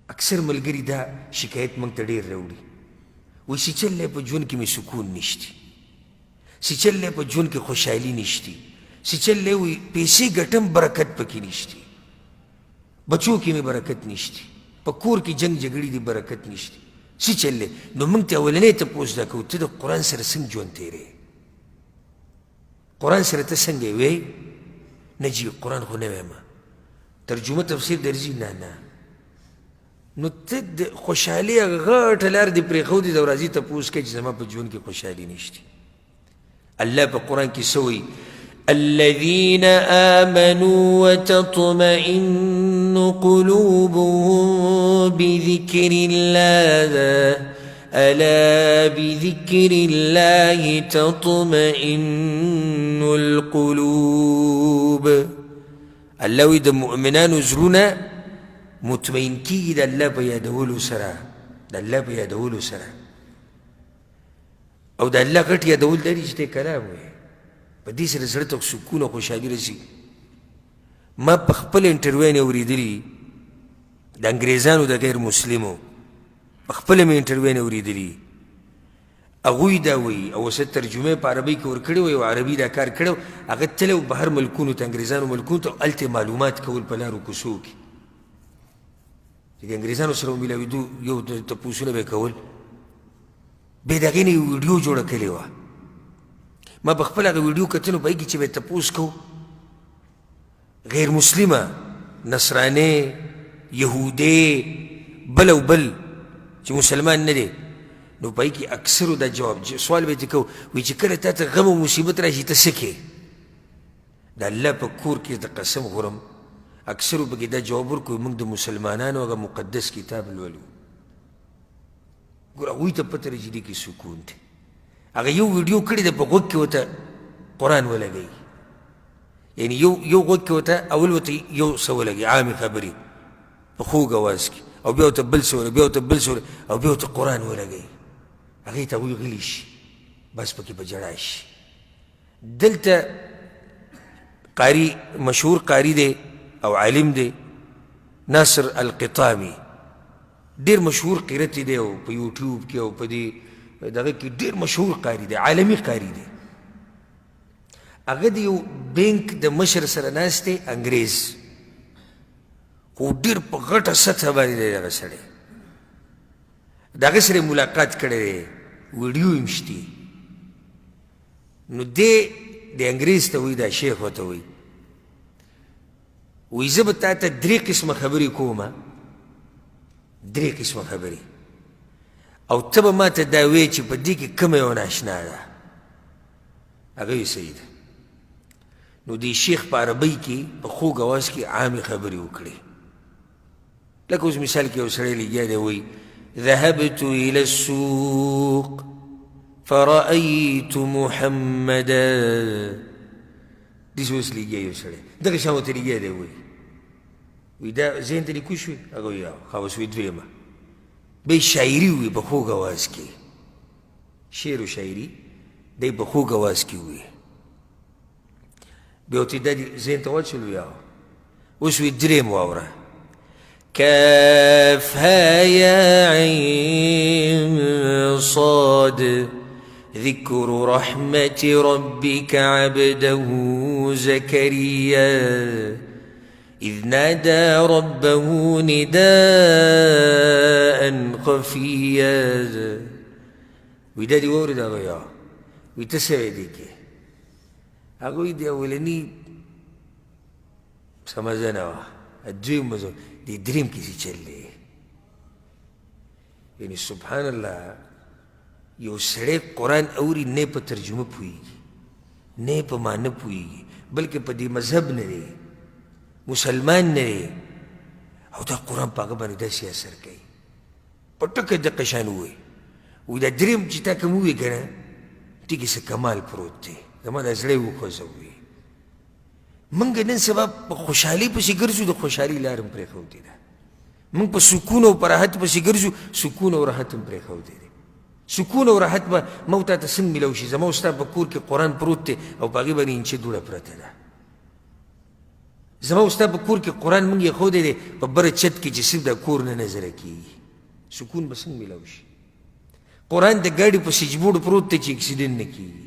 اکثر ملګري دا شکایت موږ ته ډېر راوړي، وایي چې چل دی په ژوند کې مې سکون نشتی، چې چل دی په ژوند کې خوشحالي نشتی، چې چل دی وایي پیسې ګټم برکت پکې نشتی، بچو کې مې برکت نشتی، په کور کې جنګ جګړې دي برکت نشتی، څه چل دی؟ نو موږ ته اولنی تپوس دا کوو ته د قرآن سره څنګه ژوند تېرې؟ قرآن سره ته څنګه یې وی؟ نه جي قرآن خو نه وایم، ترجمه تفسیر درځي، نه نه. نو ته د خوشحالي هغه غټه لار دې پرېښودې ده او راځي تپوس کوې چې زما په ژوند کې خوشحالي نشته. الله په قرآن کې څه وایي؟ الذين آمنوا وتطمئن قلوبهم بذكر الله ألا بذكر الله تطمئن القلوب. الله وی د مؤمنانو زړونه مطمئن کیږي د الله په یادولو سره، د الله په یادولو سره. او د الله غټ یادول لري چې ته کلام وایې، په دې سره زړه ته سکون او خوشحالي رسي. ما په خپل انټرویو نه اورېدلي د انګریزانو د غیر مسلمو، په خپله مې انټرویو نه اورېدلي، هغوی دا وایي او ورسره ترجمه په عربۍ کې ورکړې وی او عربي دا کار کړی، هغه تللی و بهر ملکونو ته، انګریزانو ملکونو ته، هلته معلومات کول په لارو کوڅو کې، چې د انګریزانو سره ومیلاوېدو یو تپوسونه به یې کول، بیا د هغې نه یو ویډیو جوړه کړې وه. ما په خپل هغه ویډیو کتلو په هغې کې چې به یې تپوس کوو غیر مسلمه، نصرانۍ، یهودۍ، بل او بل چې مسلمان نه دی، نو په هغې کې اکثرو دا جواب سوال به یې کوو، وایي چې کله تا ته غم او مصیبت راشي ته څه کوې؟ د الله په کور کې د قسم خورم اکثرو پکې دا جواب ورکوي موږ د مسلمانانو هغه مقدس کتاب لولو. ګوره هغوی ته پته لري چې دې کې سکون دی. هغه یو ویډیو کړې ده په غوږ کې ورته قرآن ولګوي، یعنې یو غوږ کې ورته اول ورته یو څه ولګوي عامې خبرې په خوږ اواز کې، او بیا ورته بل څه ولګوي، بیا ورته بل څه ولګوي، او بیا ورته قرآن ولګوي. هغې ته هغوی غلي شي، بس پکې په ژړا شي. دلته قاري مشهور قاري دی او عالم دی ناصر القطامي، ډېر مشهور قیرتي دی او په یوټیوب کې او په دې دغه کې ډېر مشهور قاري دی، عالمي قاري دی. هغه د یو بینک د مشر سره ناست دی، انګریز، خو ډېر په غټه سطحه باندې دی دغه سړی، د هغه سره ملاقات کړی دی، ویډیو یې شتي. نو دی د انګریز ته وایي، دا شیخ ورته وایي، وایي زه به تا ته 3 قسمه خبرې کوم، 3 قسمه خبرې، او ته به ما ته دا وایې چې په دې کې کومه یو ناشنا ده. هغه وایي صحیح ده. نو دې شیخ په عربۍ کې په خوږ اواز کې عامې خبرې وکړې، لکه اوس مثال کې یو سړی لګیا دی وایي ذهبت إلى السوق فرأيت محمدا. داسې اوس لګیا یو سړی دغه شان ورته لګیا دی وایي دا ذهن ته لیکو شوې؟ هغه وایي ښه اوس وایي دویمه بیا یې شاعري ووایي په خوږ اواز کې، شعر و شاعري دی په خوږ اواز کې ووایي. بیا ورته دا ذهن ته واچول وایي اوس وایي درېیم واوره كافها يا عين صاد ذكر رحمة ربك عبده زكريا إذ نادى ربه نداء خفيا. ودا دي وورد هغه یا وي ته څه وایې دې کې؟ هغه وایي د اولني څه مزه نه وه، دویم مزه دې درېیم کې څه چل دی. یعنې سبحان الله یو سړی قرآن اوري نه په ترجمه پوهېږي، نه په معنی پوهېږي، بلکې په دې مذهب نه دی، مسلمان نه دی، او دا قرآن په هغه باندې داسې اثر کوي. په ټکه دقه شان ووایي وایي دا درېیم چې تا کوم ووایي که نه دې کې څه کمال پروت دی، زما دا زړی وخوځوي. موږ نن سبا په خوشحالۍ پسې ګرځو، د خوشحالۍ لار هم پرېښودې ده. موږ په سکون او په راحت پسې ګرځو، سکون او راحت هم پرېښودی دی. سکون او راحت به ما ورته ته څنګه میلاو شي؟ زما او ستا په کور کې قرآن پروت دی او په هغې باندې انچه دوړه پرته ده، زما او ستا په کور کې قرآن موږ یې ښودی دی په بره چت کې چې صرف دا کور نه نظره کېږي سکون به څنګه میلاو شي قرآن د ګاډي په سیجبورډ پروت دی چې اکسیډنټ نه کېږي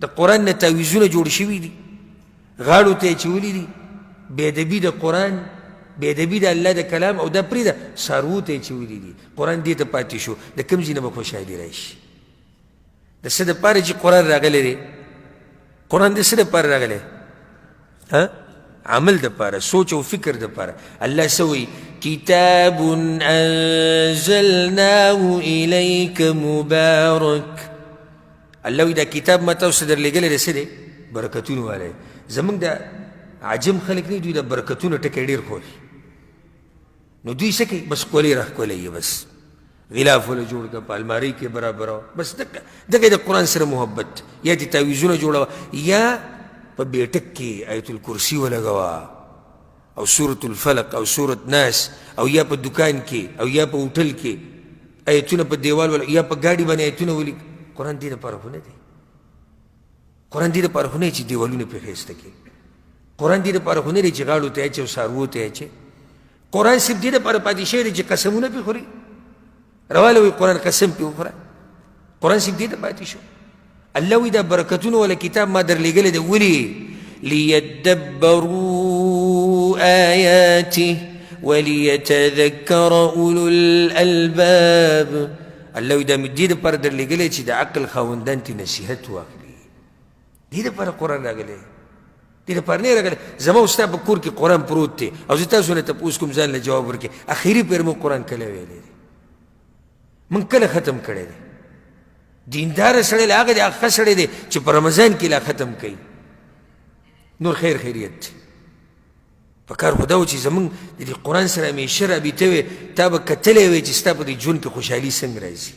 د قرآن نه تعویزونه جوړ شوي دي غاړو ته یې اچولي دي بېادبي د قرآن بېادبي د الله د کلام او دا پرېږده څاروو ته یې اچولي دي قرآن دې ته پاتې شو د کوم ځای نه به خوشحالي راشي د څه دپاره چې قرآن راغلی دی قرآن د څه دپاره راغلی عمل دپاره سوچ او فکر دپاره الله څه وایي کتاب انزلناه الیک مبارک الله وایي دا کتاب ما تاسو ته درلېږلی دی څه دی برکتونو والی زموږ د عجم خلک نه دوی د برکتونو ټکی ډېر خوري نو دوی څه کوي بس کولې راښکولی یې بس غلاف وله جوړ کړه په المارۍ کې برابره بس دغه د قرآن سره محبت یا د تعویزونه جوړوه یا په بیټک کې آیت الکرسي ولګوه او سورة الفلق او سورة ناس او یا په دکان کې او یا په هوټل کې آیتونه په دیوال یا په ګاډي باندې آیتونه ولیک قرآن دې دپاره خو نه دی قرآن دې دپاره خو نه دی چې دیوالونه پرې ښایسته کړي قرآن دې دپاره خو نه دی چې غاړو ته اچي او څاروو ته اچي قرآن صرف دې دپاره پاتې شوی دی چې قسمونه پرې خوري رواله وایي قرآن قسم پرې وخوره قرآن صرف دې ته پاتې شو الله وایي دا برکتونه والا کتاب ما درلېږلی دی ولې لیدبروا آیاته وليتذكر اولو الالباب الله وایي دا مې دې دپاره درلېږلی چې د عقل خاوندان ترې نصیحت واخلي دې دپاره قرآن راغلی دې دپاره نه راغلی زما او ستا په کور کې قرآن پروت دی او زه تاسو نه تپوس کوم ځان له جواب ورکړي اخري پیر مو قرآن کله ویلی دی موږ کله ختم کړی دی دینداره سړی له هغه دی هغه ښه سړی دی چې په رمضان کې لا ختم کوي نور خیر خیریت دی په کار خو دا و چې زموږ د دې قرآن سره همیشه رابطه وې تا به کتلی وی چې ستا په دې ژوند کې خوشحالي څنګه راځي